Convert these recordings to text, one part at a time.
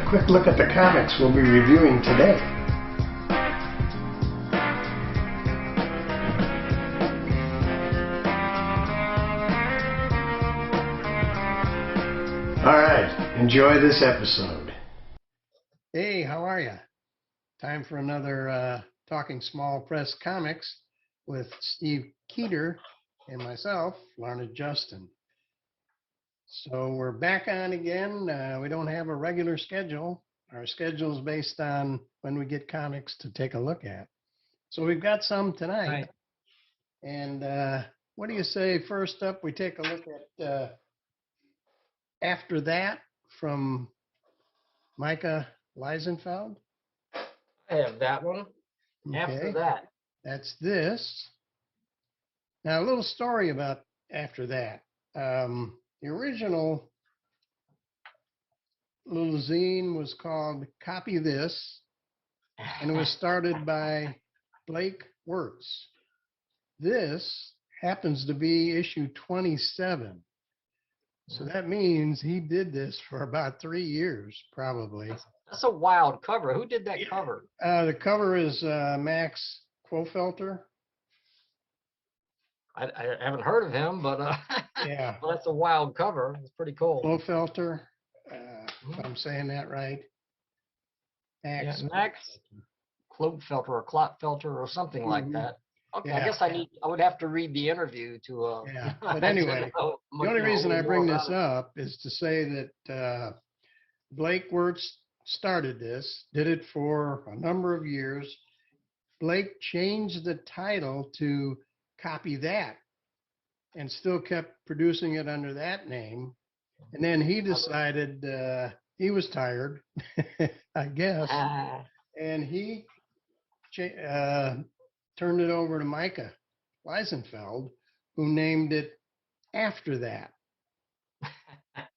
quick look at the comics we'll be reviewing today. Alright, enjoy this episode. Hey, how are you? Time for another Talking Small Press Comics with Steve Keeter and myself, Larned Justin. So we're back on again. We don't have a regular schedule. Our schedule is based on when we get comics to take a look at. So we've got some tonight. Right. And what do you say first up we take a look at After That from Micah Liesenfeld? I have that one. After That. That's this. Now, a little story about After That. The original little zine was called Copy This, and it was started by Blake Wirtz. This happens to be issue 27. So that means he did this for about 3 years, probably. That's a wild cover. Who did that cover? The cover is Max Quofelter. I haven't heard of him, but Yeah. well, that's a wild cover. It's pretty cool. Quofelter, if I'm saying that right. Max. Yeah, Max Klopfelter or Klotfelter or something like that. Okay, Yeah. I guess I would have to read the interview to. Yeah, but anyway, the only reason I bring this up is to say that Blake Wirtz started this, did it for a number of years. Blake changed the title to Copy That and still kept producing it under that name. And then he decided he was tired, I guess, and he turned it over to Micah Liesenfeld, who named it After That.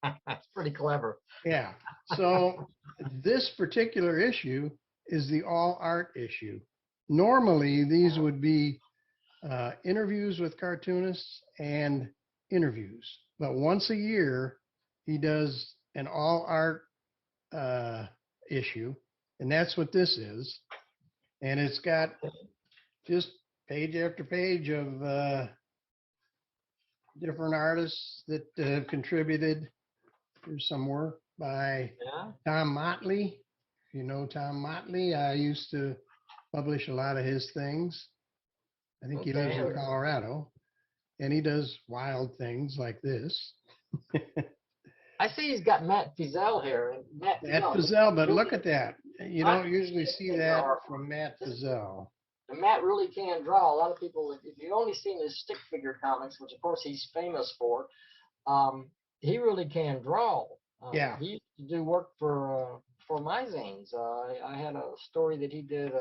That's pretty clever. Yeah. So this particular issue is the all art issue. Normally, these would be interviews with cartoonists and interviews. But once a year, he does an all art issue. And that's what this is. And it's got just page after page of different artists that have contributed. There's some work by Tom Motley. If you know Tom Motley, I used to publish a lot of his things. I think he lives in Colorado, and he does wild things like this. I see he's got Matt Fizel here. Matt Fizel, but look at that. You don't usually see that from Matt Fizel. And Matt really can draw. A lot of people, if you've only seen his stick figure comics, which of course he's famous for, he really can draw. Yeah. He used to do work for my zines. I had a story that he did,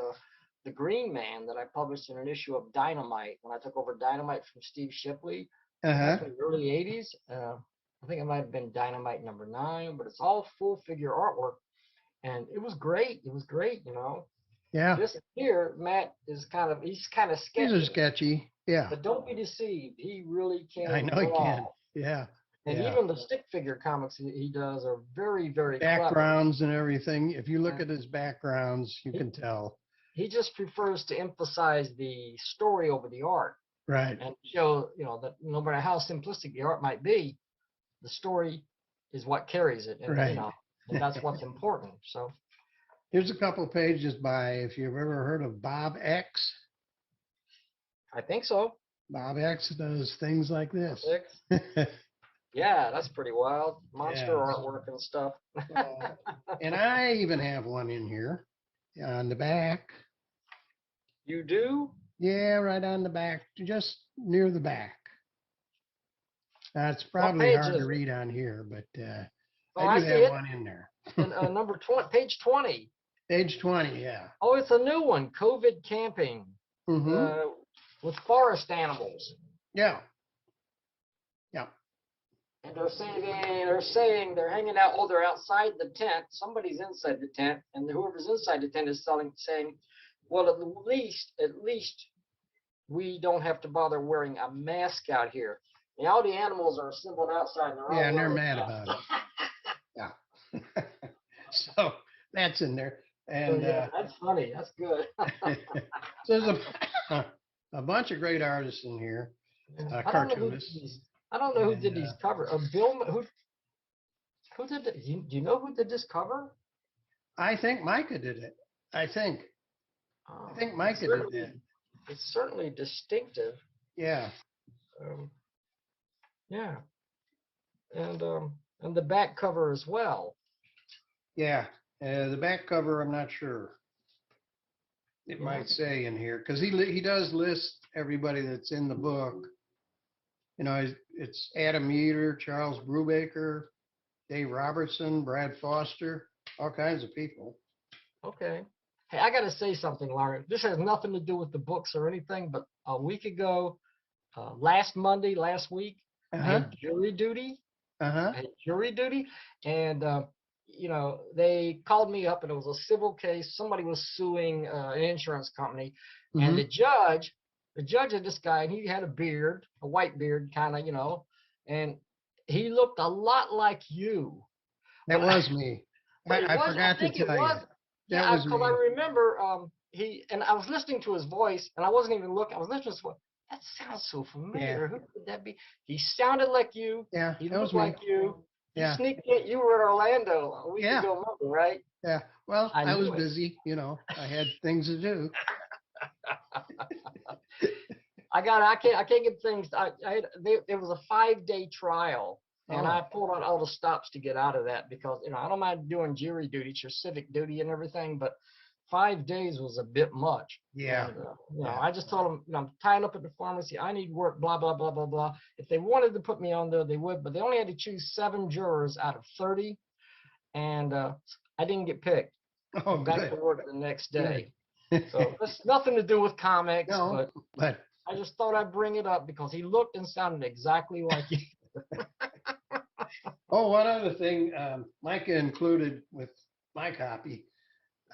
The Green Man, that I published in an issue of Dynamite when I took over Dynamite from Steve Shipley back in the early 80s. I think it might have been Dynamite number 9, but it's all full figure artwork. And it was great. It was great, you know. Yeah. This here, Matt is he's kind of sketchy. These are sketchy. Yeah. But don't be deceived. He really can. I know he can. Yeah. And even the stick figure comics he does are very, very backgrounds clever. And everything. If you look at his backgrounds, you can tell. He just prefers to emphasize the story over the art. Right. And show, that no matter how simplistic the art might be, the story is what carries it. And, right. And that's what's important. So here's a couple of pages by, if you've ever heard of Bob X. I think so. Bob X does things like this. Yeah, that's pretty wild. Monster artwork and stuff. And I even have one in here on the back. You do? Yeah, right on the back, just near the back. It's probably hard to read on here, but I do have one in there. Number 20, page 20. Page 20, yeah. Oh, it's a new one. COVID camping with forest animals. Yeah. Yeah. And they're saying they're hanging out. Oh, they're outside the tent. Somebody's inside the tent, and whoever's inside the tent is saying, well, at least we don't have to bother wearing a mask out here. And all the animals are assembled outside. And they're mad about it. Yeah. So that's in there. And yeah, that's funny. That's good. so there's a bunch of great artists in here, I don't know who did cartoonists. these. I don't know who And did these covers. Bill, who did? Do you know who did this cover? I think Micah did it. I think Micah did that. It's certainly distinctive. Yeah. Yeah, and the back cover as well. Yeah. The back cover, I'm not sure. It might say in here because he does list everybody that's in the book. You know, it's Adam Keeter, Charles Brubaker, Dave Robertson, Brad Foster, all kinds of people. Okay. Hey, I got to say something, Larned. This has nothing to do with the books or anything, but a week ago, last week, I had jury duty. I had jury duty, and you know, they called me up, and it was a civil case. Somebody was suing an insurance company, and the judge had this guy, and he had a beard, a white beard, kind of, you know, and he looked a lot like you. That was me. I forgot to tell you. Yeah, because I remember and I was listening to his voice, and I wasn't even looking. I was listening to his voice. That sounds so familiar. Who could that be? He sounded like you. Yeah, he looked like you. Yeah. Sneaked in. You were in Orlando a week ago, remember, right? Yeah. Well, I was busy. You know, I had things to do. I can't get things. It was a 5-day trial, and I pulled out all the stops to get out of that because, you know, I don't mind doing jury duty, it's your civic duty and everything, but 5 days was a bit much. Yeah. And, you know, I just told them, you know, I'm tied up at the pharmacy. I need work, blah, blah, blah, blah, blah. If they wanted to put me on there, they would, but they only had to choose 7 jurors out of 30, and I didn't get picked. Back to work the next day. So it's nothing to do with comics, but I just thought I'd bring it up because he looked and sounded exactly like you. One other thing, Micah included with my copy,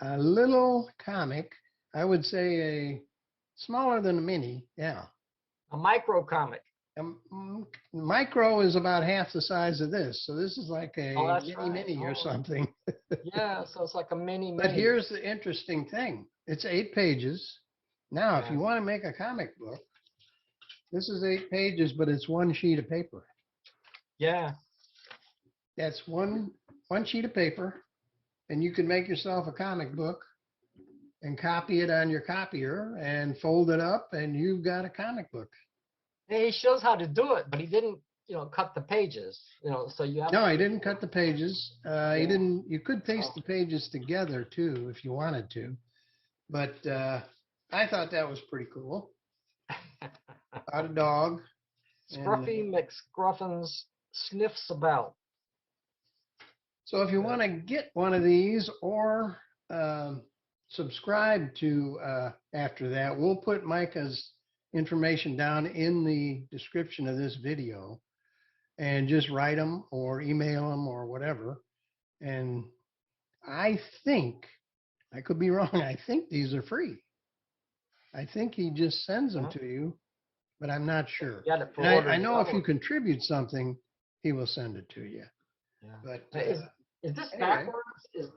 a little comic, I would say smaller than a mini, A micro comic. Micro is about half the size of this, so this is like a mini or something. Yeah, so it's like a mini. But here's the interesting thing. It's 8 pages. Now, if you want to make a comic book, this is 8 pages, but it's 1 sheet of paper. Yeah. That's one sheet of paper, and you can make yourself a comic book and copy it on your copier and fold it up, and you've got a comic book. He shows how to do it, but he didn't, you know, cut the pages. You know, so you have. No, he didn't cut the pages. He didn't. You could paste the pages together too if you wanted to, but I thought that was pretty cool. About a dog. Scruffy McScruffins sniffs about. So if you want to get one of these or subscribe to after that, we'll put Micah's information down in the description of this video, and just write them or email them or whatever. And I think, I could be wrong, I think these are free. I think he just sends them to you, but I'm not sure. I know if you contribute something, he will send it to you. Yeah. But is this backwards? Is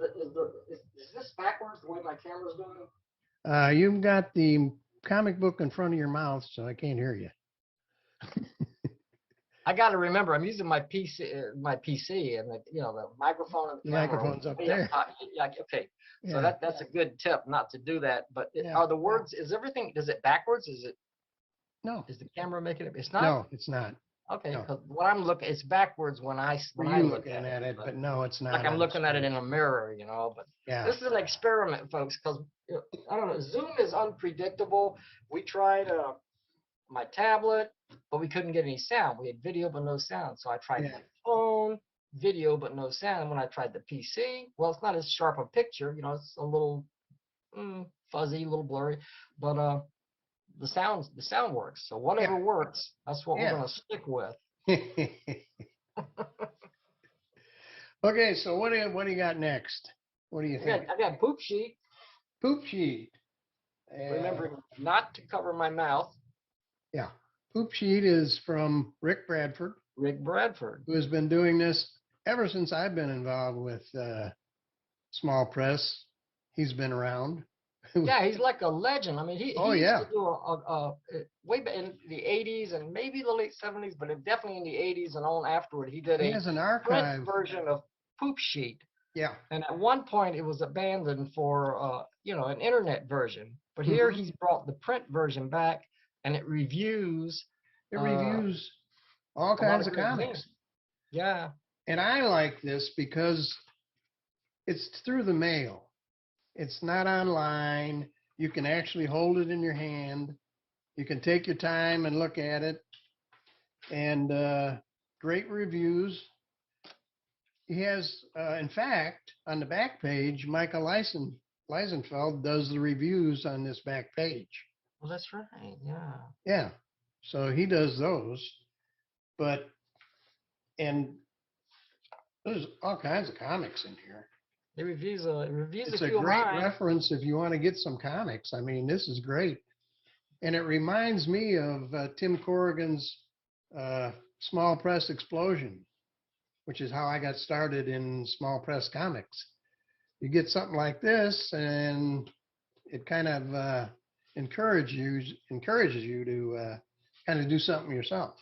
this backwards the way my camera's doing? You've got the comic book in front of your mouth, so I can't hear you. I got to remember, I'm using my PC, and the microphone and the microphone's up there. Yeah, okay. Yeah. So that's a good tip, not to do that. But are the words? Is everything? Is it backwards? Is it? No. Is the camera making it? It's not. No, it's not. Okay, because what I'm looking, it's backwards when I look at it, but no, it's not. Like I'm looking at it in a mirror, you know. But this is an experiment, folks, because I don't know. Zoom is unpredictable. We tried my tablet, but we couldn't get any sound. We had video but no sound. So I tried my phone, video but no sound. And when I tried the PC, well, it's not as sharp a picture. You know, it's a little fuzzy, a little blurry, but the sound works. So whatever works, that's what we're going to stick with. Okay, so what do you got next? What do you think? I got Poopsheet. Poopsheet. Remembering not to cover my mouth. Yeah. Poopsheet is from Rick Bradford. Rick Bradford. Who has been doing this ever since I've been involved with small press. He's been around. Yeah, he's like a legend. I mean, Oh, he used yeah. to do way back in the 80s and maybe the late 70s, but definitely in the 80s and on afterward, he did He a has an print archive. version of Poopsheet. Yeah. And at one point, it was abandoned for an internet version. But here Mhm. he's brought the print version back, and it reviews It reviews all a lot kinds of of great comics. things. Yeah. And I like this because it's through the mail. It's not online. You can actually hold it in your hand. You can take your time and look at it. And great reviews. He has, in fact, on the back page, Micah Liesenfeld does the reviews on this back page. Well, that's right. Yeah. Yeah. So he does those. And there's all kinds of comics in here. It reviews It's a a few of great mine. reference if you want to get some comics. I mean, this is great. And it reminds me of Tim Corrigan's Small Press Explosion, which is how I got started in small press comics. You get something like this, and it kind of encourages you to kind of do something yourself.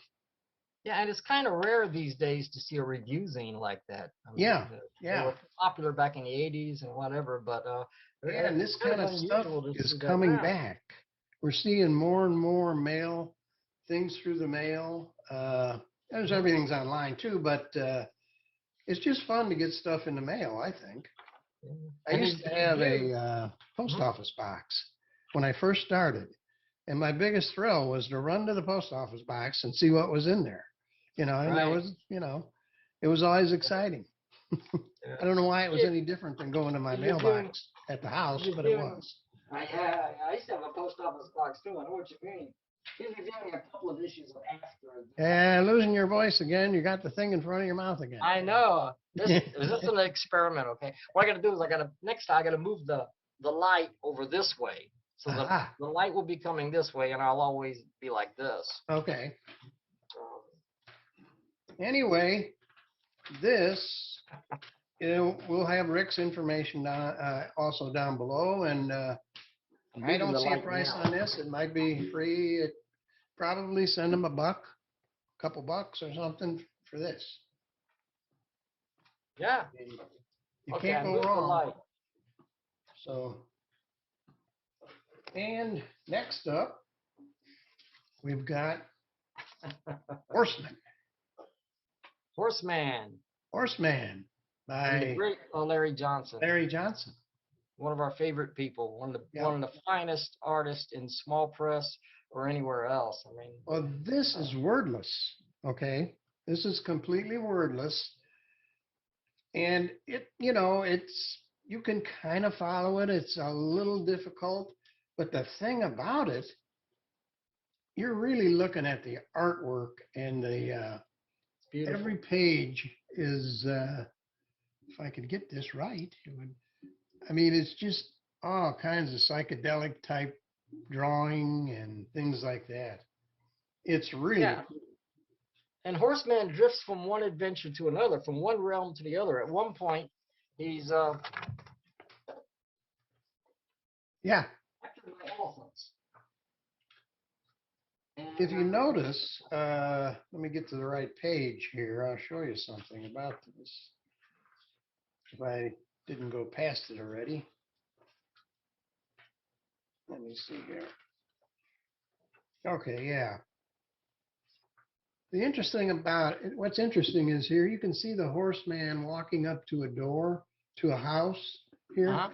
Yeah, and it's kind of rare these days to see a review zine like that. I mean, Yeah, they yeah. were popular back in the 80s and whatever, but Yeah, and this kind of stuff unusual to is see that coming now. back. We're seeing more and more mail, things through the mail. Everything's online too, but it's just fun to get stuff in the mail, I think. I And used to have a post office box when I first started. And my biggest thrill was to run to the post office box and see what was in there. And there Right. was, it was always exciting. I don't know why it was any different than going to my mailbox at the house, but it was. I used to have a post office box too. I know what you mean. He's reviewing a couple of issues of After. And losing your voice again. You got the thing in front of your mouth again. I know. This is an experiment, okay? What I got to do is next time I got to move the light over this way. So the light will be coming this way, and I'll always be like this. Okay. Anyway, this, we'll have Rick's information also down below, and I don't see a price on this. It might be free. Probably send them a couple bucks or something for this. Yeah. You can't go wrong. So, and next up, we've got Horseman by the great Larry Johnson. Larry Johnson. One of our favorite people, one of the finest artists in small press or anywhere else. I mean, well, this is wordless. Okay, this is completely wordless, and you can kind of follow it. It's a little difficult, but the thing about it, you're really looking at the artwork, and every page is. If I could get this right, it would. I mean, it's just all kinds of psychedelic type drawing and things like that. It's really cool. And Horseman drifts from one adventure to another, from one realm to the other. At one point, he's yeah. captured by elephants. If you notice, let me get to the right page here. I'll show you something about this. If I didn't go past it already. Let me see here. Okay, yeah. What's interesting is here you can see the horseman walking up to a door to a house here.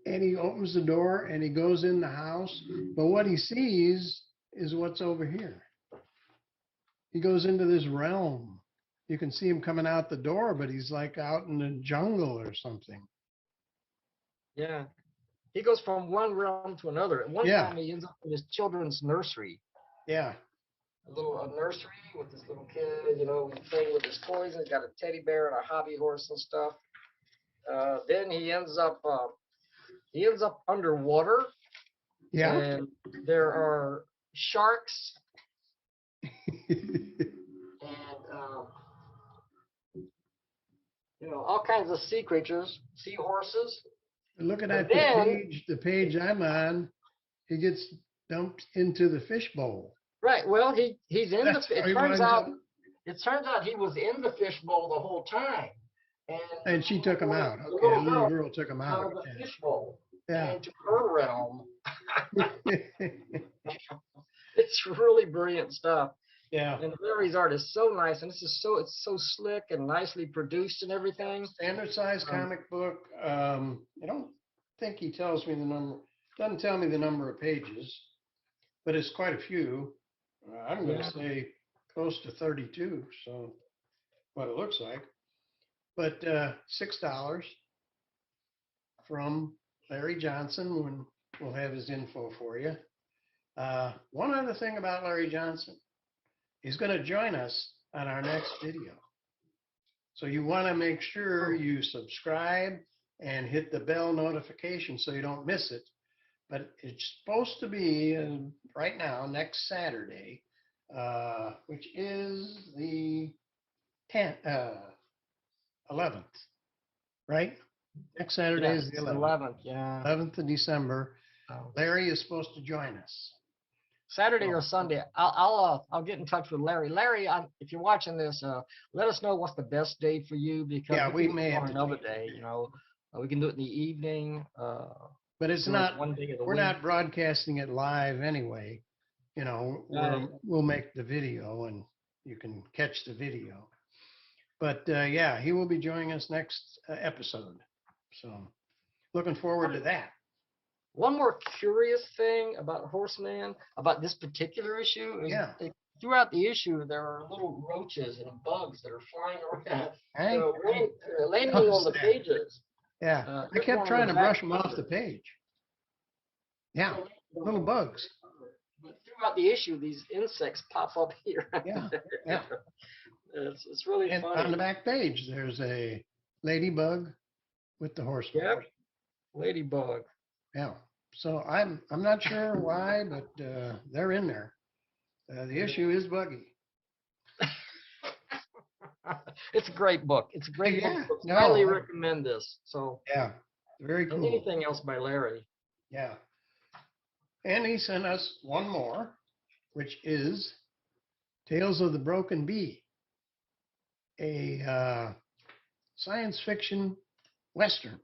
And he opens the door and he goes in the house. But what he sees is what's over here. He goes into this realm. You can see him coming out the door, but he's like out in the jungle or something. Yeah. He goes from one realm to another. At one time, he ends up in his children's nursery. Yeah. A nursery with this little kid, playing with his toys, and he's got a teddy bear and a hobby horse and stuff. Then he ends up underwater. Yeah. And there are sharks. And all kinds of sea creatures, seahorses. Looking But at then, the page I'm on, he gets dumped into the fishbowl. right, well, he's in That's how he winds up. it turns out he was in the fishbowl the whole time. And she took him out. The Okay, the little little girl girl took him out out. of the fishbowl Yeah. into her realm. Yeah. It's really brilliant stuff. Yeah. And Larry's art is so nice, and it's so slick and nicely produced and everything. Standard size comic book. I don't think he tells me the number. Doesn't tell me the number of pages, but it's quite a few. I'm going to say close to 32. So what it looks like. But $6 from Larry Johnson. When we'll have his info for you. One other thing about Larry Johnson, he's going to join us on our next video. So you want to make sure you subscribe and hit the bell notification so you don't miss it. But it's supposed to be right now, next Saturday, which is the 11th, right? Next Saturday is the 11th. 11th of December. Larry is supposed to join us. Saturday or Sunday. I'll get in touch with Larry. Larry, if you're watching this, let us know what's the best day for you, because we may have another day. We can do it in the evening. But it's not. One day of the we're week. not broadcasting it live anyway. We'll make the video and you can catch the video. But he will be joining us next episode. So looking forward to that. One more curious thing about Horseman, about this particular issue, is throughout the issue, there are little roaches and bugs that are flying around, landing on the pages. Yeah, I kept trying to brush them off the page. Yeah, little bugs. But throughout the issue, these insects pop up here. Yeah. It's really funny. On the back page, there's a ladybug with the horseman. Yep, ladybug. Yeah. So I'm not sure why, but they're in there. The issue is buggy. It's a great book. It's a great book. No. Highly recommend this. So very cool. And anything else by Larry? Yeah. And he sent us one more, which is Tales of the Broken Bee, a science fiction Western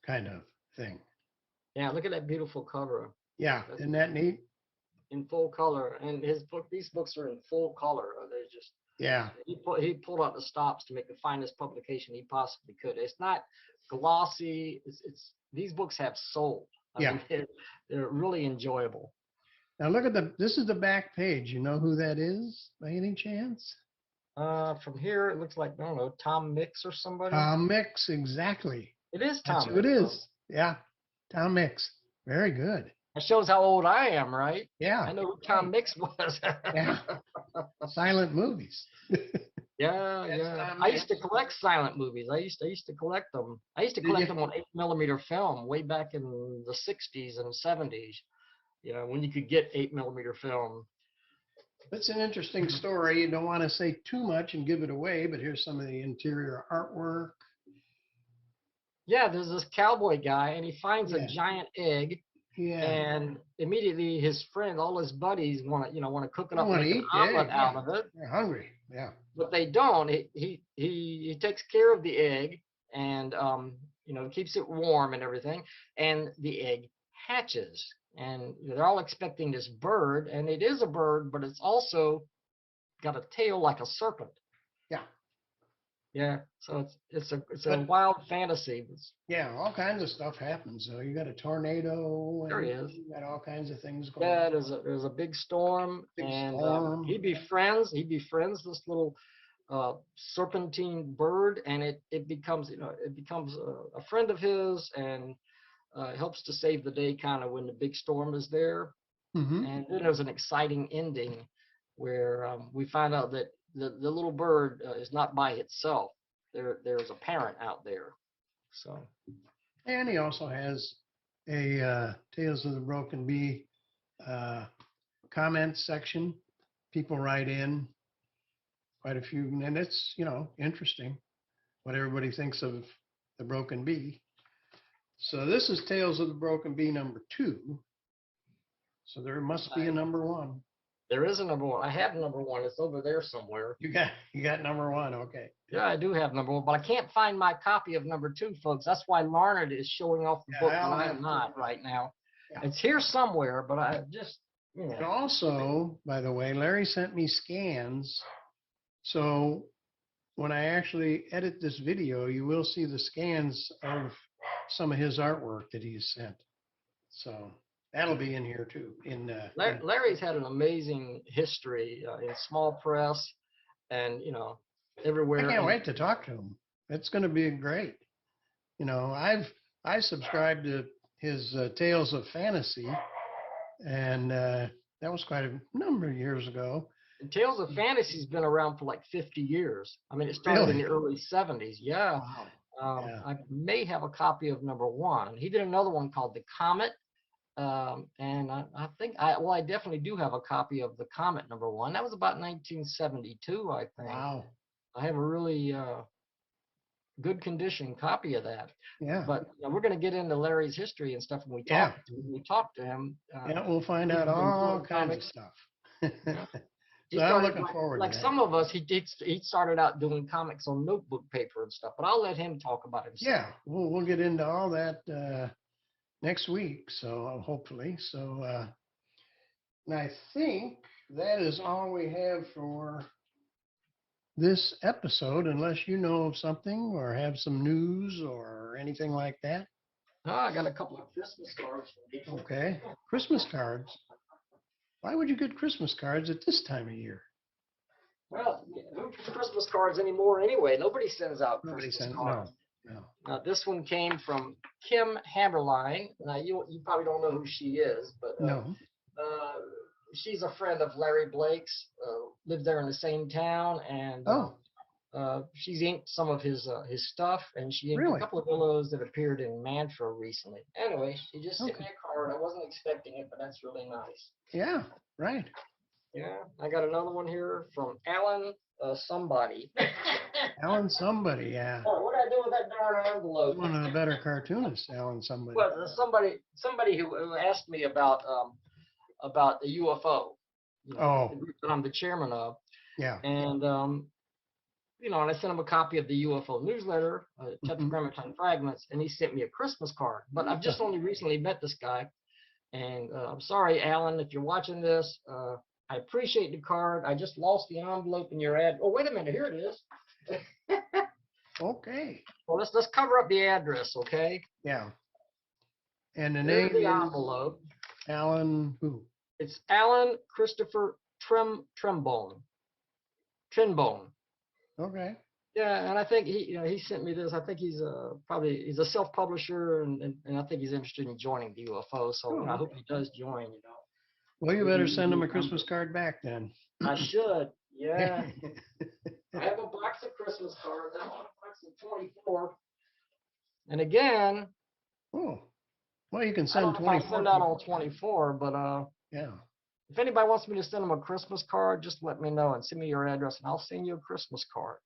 kind of thing. Yeah, look at that beautiful cover. Yeah, isn't that neat? In full color, and these books are in full color. They're just He pulled out the stops to make the finest publication he possibly could. It's not glossy. These books have soul. I mean, they're really enjoyable. Now look at this is the back page. You know who that is by any chance? From here it looks like, I don't know, Tom Mix or somebody. Tom Mix, exactly. It is Tom. That's who it is. Yeah, Tom Mix. Very good. That shows how old I am, right? Yeah. I know who Tom Mix was. Silent movies. Yeah. I used to collect silent movies. I used to collect them. I used to collect them on 8mm film way back in the 60s and 70s. When you could get 8mm film. It's an interesting story. You don't want to say too much and give it away, but here's some of the interior artwork. Yeah, there's this cowboy guy, and he finds a giant egg. Yeah. And immediately his friends, all his buddies want to cook it up and make an omelet out of it. They're hungry. Yeah. But they don't. He takes care of the egg and keeps it warm and everything. And the egg hatches. And they're all expecting this bird, and it is a bird, but it's also got a tail like a serpent. Yeah, so it's a wild fantasy. Yeah, all kinds of stuff happens. So you got a tornado. There he is. You got all kinds of things going on. Yeah, there's a big storm, he befriends this little serpentine bird, and it becomes a friend of his, and helps to save the day kind of when the big storm is there. Mm-hmm. And then there's an exciting ending where we find out that the little bird is not by itself. There's a parent out there. So. And he also has a Tales of the Broken Bee comment section. People write in quite a few, and it's interesting. what everybody thinks of the Broken Bee. So this is Tales of the Broken Bee #2. So there must be a #1. There is a #1. I have #1. It's over there somewhere. You got #1. Okay. Yeah, I do have #1, but I can't find my copy of #2, folks. That's why Larned is showing off the book and I'm not right now. Yeah. It's here somewhere, but I just, you know. And also, by the way, Larry sent me scans. So when I actually edit this video, you will see the scans of some of his artwork that he's sent. So that'll be in here too. Larry's had an amazing history in small press and, you know, everywhere. I can't wait to talk to him. It's going to be great. You know, I subscribed to his Tales of Fantasy, and that was quite a number of years ago. And Tales of Fantasy's been around for like 50 years. I mean, it started in the early 70s. Yeah. Wow. I may have a copy of #1. He did another one called The Comet. And I think I definitely do have a copy of The Comet #1. That was about 1972, I think. Wow. I have a really good condition copy of that. Yeah. But you know, we're going to get into Larry's history and stuff when we talk to him. Yeah, we'll find out all kinds of stuff. So I'm looking forward to that. Like some of us, he started out doing comics on notebook paper and stuff, but I'll let him talk about it. Yeah, we'll get into all that next week, so hopefully. So and I think that is all we have for this episode, unless you know of something or have some news or anything like that. Oh, I got a couple of Christmas cards for people. Okay, Christmas cards. Why would you get Christmas cards at this time of year? Well, who gets Christmas cards anymore anyway? Nobody sends out Christmas cards. No. This one came from Kim Hammerline. Now, you probably don't know who she is, but no. She's a friend of Larry Blake's, lived there in the same town, and she's inked some of his stuff, and she inked a couple of pillows that appeared in Mantra recently. Anyway, she just sent me a card. I wasn't expecting it, but that's really nice. Yeah, right. Yeah, I got another one here from Alan somebody. Alan somebody, yeah. Oh, what did I do with that darn envelope? One of the better cartoonists, Alan somebody. Well, somebody who asked me about the UFO. You know, the group that I'm the chairman of. Yeah. And you know, and I sent him a copy of the UFO newsletter, Tetragrammaton Fragments, and he sent me a Christmas card. But I've just only recently met this guy, and I'm sorry, Alan, if you're watching this. I appreciate the card. I just lost the envelope in your ad. Oh, wait a minute, here it is. Okay. Well, let's cover up the address, okay? Yeah. And the name the envelope. Alan who? It's Alan Christopher Trimble. Okay. Yeah, and I think he sent me this. I think he's he's a self-publisher, and I think he's interested in joining the UFO. So I hope he does join. You know. Well, you better send him a Christmas card back then. I should. Yeah. I have a box of Christmas cards. I have a box of 24. And again. Oh. Well, you can send 24. I'll send out all 24, but yeah. If anybody wants me to send them a Christmas card, just let me know and send me your address, and I'll send you a Christmas card.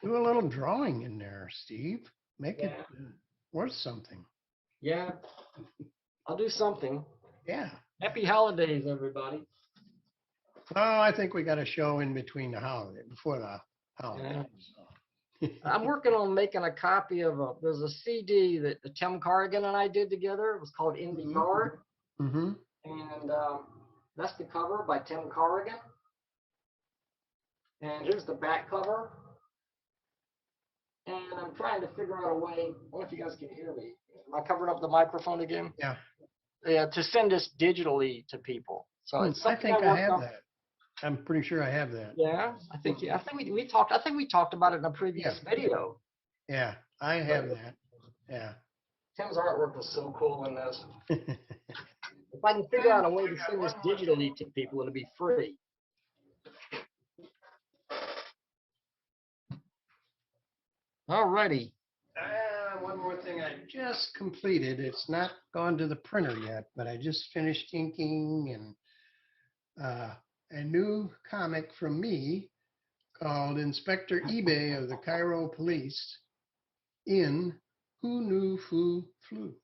Do a little drawing in there, Steve. Make it worth something. Yeah. I'll do something. Yeah. Happy holidays, everybody. Oh, I think we got a show in between before the holidays. Yeah. I'm working on making a copy of there's a CD that Tim Corrigan and I did together. It was called In the Yard. Mm-hmm. And that's the cover by Tim Corrigan. And here's the back cover. And I'm trying to figure out a way. I don't know if you guys can hear me. Am I covering up the microphone again? Yeah. Yeah, to send this digitally to people. So it's something I think I have that. I'm pretty sure I have that. Yeah, I think we talked. I think we talked about it in a previous video. Yeah, I have that. Yeah. Tim's artwork was so cool in this. If I can figure out a way to send this digitally to people, it'll be free. Alrighty. One more thing I just completed. It's not gone to the printer yet, but I just finished inking and a new comic from me called Inspector eBay of the Cairo Police in Who Knew Foo Flew.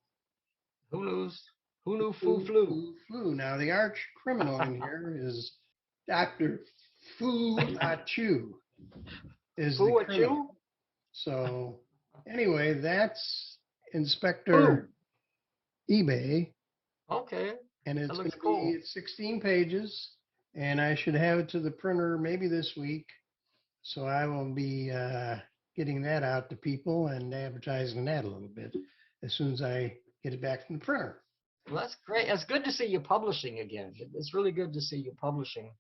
Who knows? Who knew Foo Flew? Foo Flew. Now, the arch criminal in here is Dr. Fu Achu is the Foo criminal. Achu? So anyway, that's Foo. Inspector eBay, Okay. and it's That going looks to cool. be 16 pages, and I should have it to the printer maybe this week. So I will be getting that out to people and advertising that a little bit as soon as I get it back from the printer. Well, that's great. It's good to see you publishing again. It's really good to see you publishing.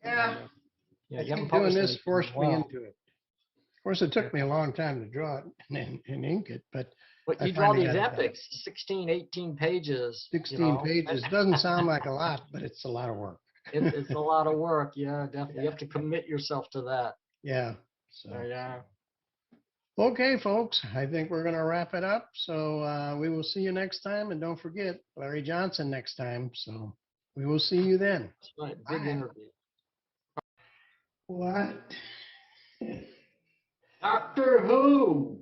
Yeah, Yeah, I you haven't think doing published this anything in a forced me while. into it. Of course, it took me a long time to draw it and ink it, but But I you draw finally these got it done. epics, 16, 18 pages. 16 pages doesn't sound like a lot, but it's a lot of work. It's a lot of work. Yeah, definitely. You have to commit yourself to that. Yeah. So. Yeah. Okay, folks, I think we're going to wrap it up. So we will see you next time. And don't forget Larry Johnson next time. So we will see you then. That's right. Good Bye. interview. What? Doctor Who?